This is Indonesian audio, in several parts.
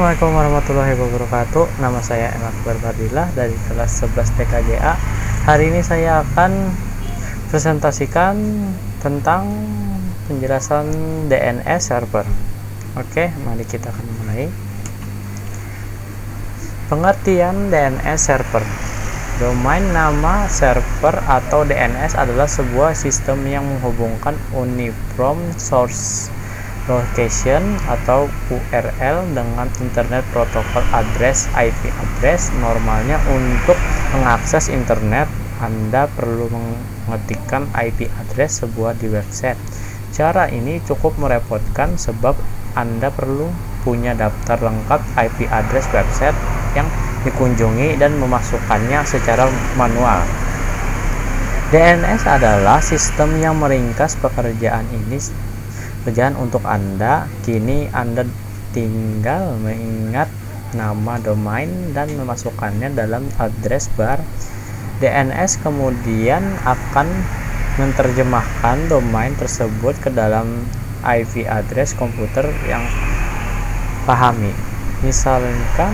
Assalamualaikum warahmatullahi wabarakatuh. Nama saya M. Akbar Fadilah dari kelas 11 TKGA. Hari ini saya akan presentasikan tentang penjelasan DNS server. Oke, mari kita akan mulai. Pengertian DNS server. Domain nama server atau DNS adalah sebuah sistem yang menghubungkan Uniform Source Location atau URL dengan Internet Protocol Address IP address. Normalnya untuk mengakses internet Anda perlu mengetikkan IP address sebuah di website. Cara ini cukup merepotkan sebab Anda perlu punya daftar lengkap IP address website yang dikunjungi dan memasukkannya secara manual. DNS adalah sistem yang meringkas pekerjaan untuk Anda. Kini Anda tinggal mengingat nama domain dan memasukkannya dalam address bar. DNS kemudian akan menerjemahkan domain tersebut ke dalam IP address komputer yang pahami. Misalkan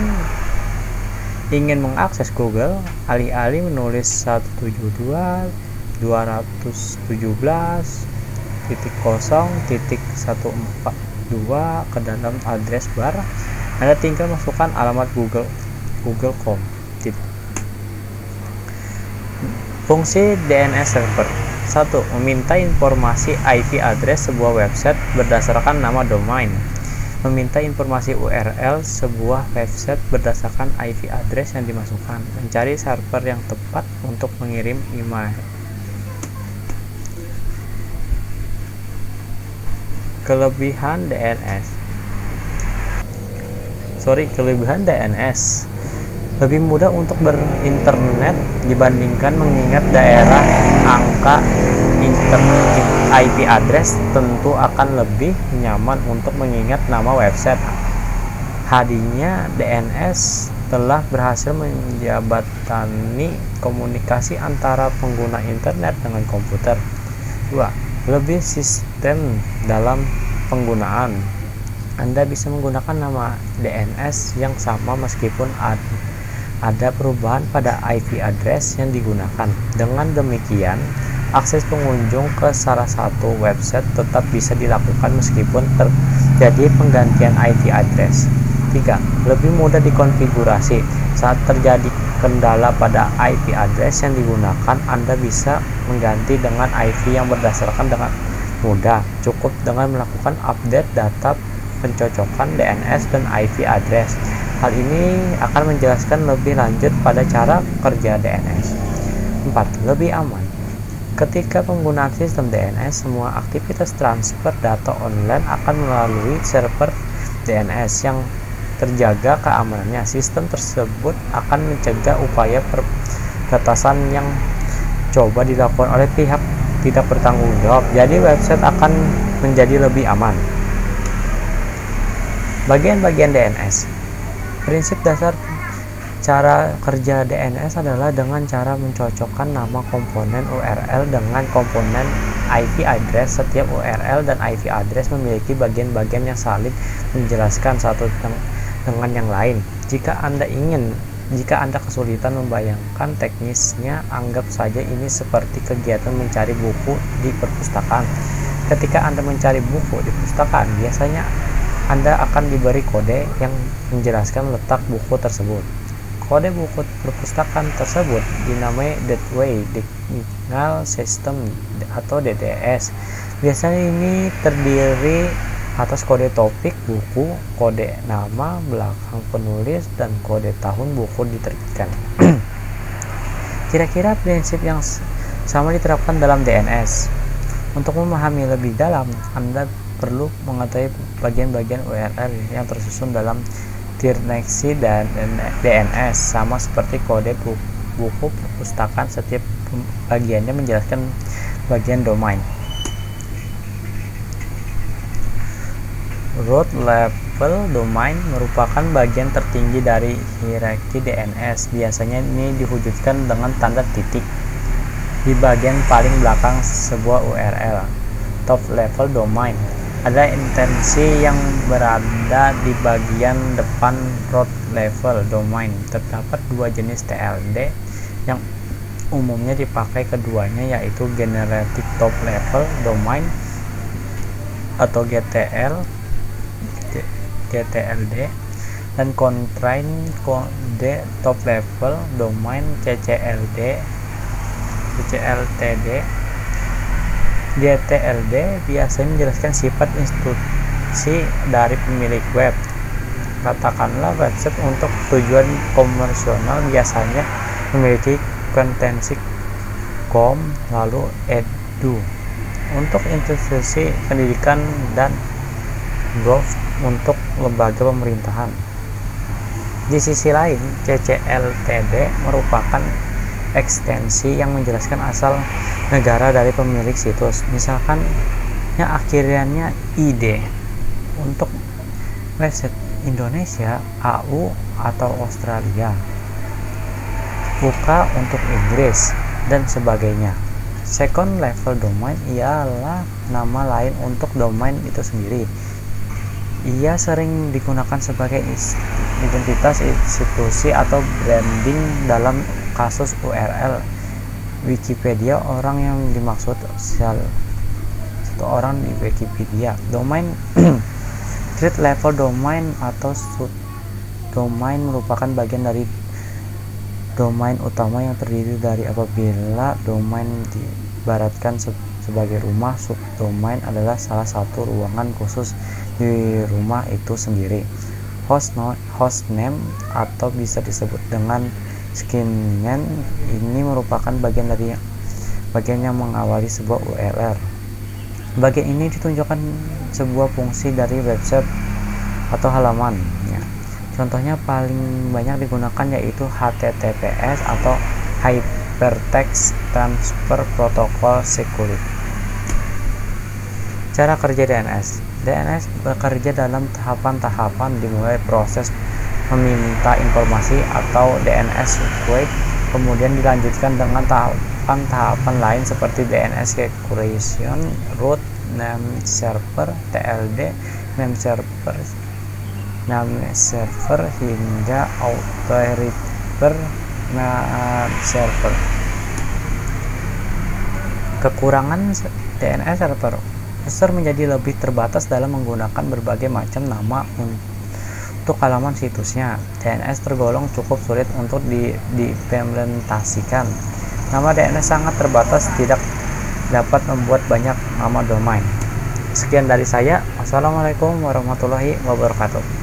ingin mengakses Google, alih-alih menulis 172.168.0.142 ke dalam address bar, Anda tinggal masukkan alamat google.com. Fungsi DNS server. 1. Meminta informasi IP address sebuah website berdasarkan nama domain. Meminta informasi URL sebuah website berdasarkan IP address yang dimasukkan. Mencari server yang tepat untuk mengirim email. Kelebihan DNS. Lebih mudah untuk berinternet dibandingkan mengingat daerah. Angka IP address tentu akan lebih nyaman untuk mengingat nama website. Hadinya DNS telah berhasil menjembatani komunikasi antara pengguna internet dengan komputer. 2. Lebih sistem dalam penggunaan. Anda bisa menggunakan nama DNS yang sama meskipun ada perubahan pada IP address yang digunakan. Dengan demikian, akses pengunjung ke salah satu website tetap bisa dilakukan meskipun terjadi penggantian IP address. 3. Lebih mudah dikonfigurasi. Saat terjadi kendala pada IP address yang digunakan, Anda bisa mengganti dengan IP yang berdasarkan dengan mudah. Cukup dengan melakukan update data pencocokan DNS dan IP address. Hal ini akan menjelaskan lebih lanjut pada cara kerja DNS. 4. Lebih aman. Ketika penggunaan sistem DNS, semua aktivitas transfer data online akan melalui server DNS yang terjaga keamanannya. Sistem tersebut akan mencegah upaya peretasan yang coba dilakukan oleh pihak tidak bertanggung jawab. Jadi website akan menjadi lebih aman. Bagian-bagian DNS. Prinsip dasar cara kerja DNS adalah dengan cara mencocokkan nama komponen URL dengan komponen IP address. Setiap URL dan IP address memiliki bagian-bagian yang saling menjelaskan satu dengan yang lain. Jika Anda kesulitan membayangkan teknisnya, anggap saja ini seperti kegiatan mencari buku di perpustakaan. Ketika Anda mencari buku di perpustakaan, biasanya Anda akan diberi kode yang menjelaskan letak buku tersebut. Kode buku perpustakaan tersebut dinamai Dateway Digital System atau DDS. Biasanya ini terdiri atas kode topik buku, kode nama belakang penulis, dan kode tahun buku diterbitkan. Kira-kira prinsip yang sama diterapkan dalam DNS. Untuk memahami lebih dalam, Anda perlu mengetahui bagian-bagian URL yang tersusun dalam terneksi dan DNS. Sama seperti kode buku perpustakaan, setiap bagiannya menjelaskan bagian domain. Root level domain merupakan bagian tertinggi dari hierarki DNS. Biasanya ini diwujudkan dengan tanda titik di bagian paling belakang sebuah URL. Top level domain Ada intensi yang berada di bagian depan root level domain. Terdapat dua jenis TLD yang umumnya dipakai keduanya, yaitu Generative Top Level Domain atau GTLD dan Constraint Code Top Level Domain CCLTD. GTLD biasanya menjelaskan sifat instruksi dari pemilik web. Katakanlah website untuk tujuan komersional biasanya memiliki kontensi com lalu edu untuk institusi pendidikan dan gov untuk lembaga pemerintahan. Di sisi lain, CCLTD merupakan ekstensi yang menjelaskan asal negara dari pemilik situs, misalkan akhirnya ID untuk website Indonesia, AU atau Australia, UK untuk Inggris, dan sebagainya. Second level domain ialah nama lain untuk domain itu sendiri. Ia sering digunakan sebagai identitas institusi atau branding. Dalam kasus URL Wikipedia, orang yang dimaksud satu orang di Wikipedia. Domain third level domain atau subdomain merupakan bagian dari domain utama yang terdiri dari apabila domain diibaratkan sebagai rumah, subdomain adalah salah satu ruangan khusus di rumah itu sendiri. Hostname atau bisa disebut dengan skyline ini merupakan bagian yang mengawali sebuah URL. Bagian ini ditunjukkan sebuah fungsi dari website atau halaman. Contohnya paling banyak digunakan yaitu HTTPS atau Hypertext Transfer Protocol Security. Cara kerja DNS. DNS bekerja dalam tahapan-tahapan, dimulai proses meminta informasi atau DNS request, kemudian dilanjutkan dengan tahapan-tahapan lain seperti DNS Requisition, Root, Name Server, TLD, Name Server hingga Authoritative Name Server. Kekurangan DNS server menjadi lebih terbatas dalam menggunakan berbagai macam nama untuk halaman situsnya. DNS tergolong cukup sulit untuk diimplementasikan. Nama DNS sangat terbatas, tidak dapat membuat banyak nama domain. Sekian dari saya. Wassalamualaikum warahmatullahi wabarakatuh.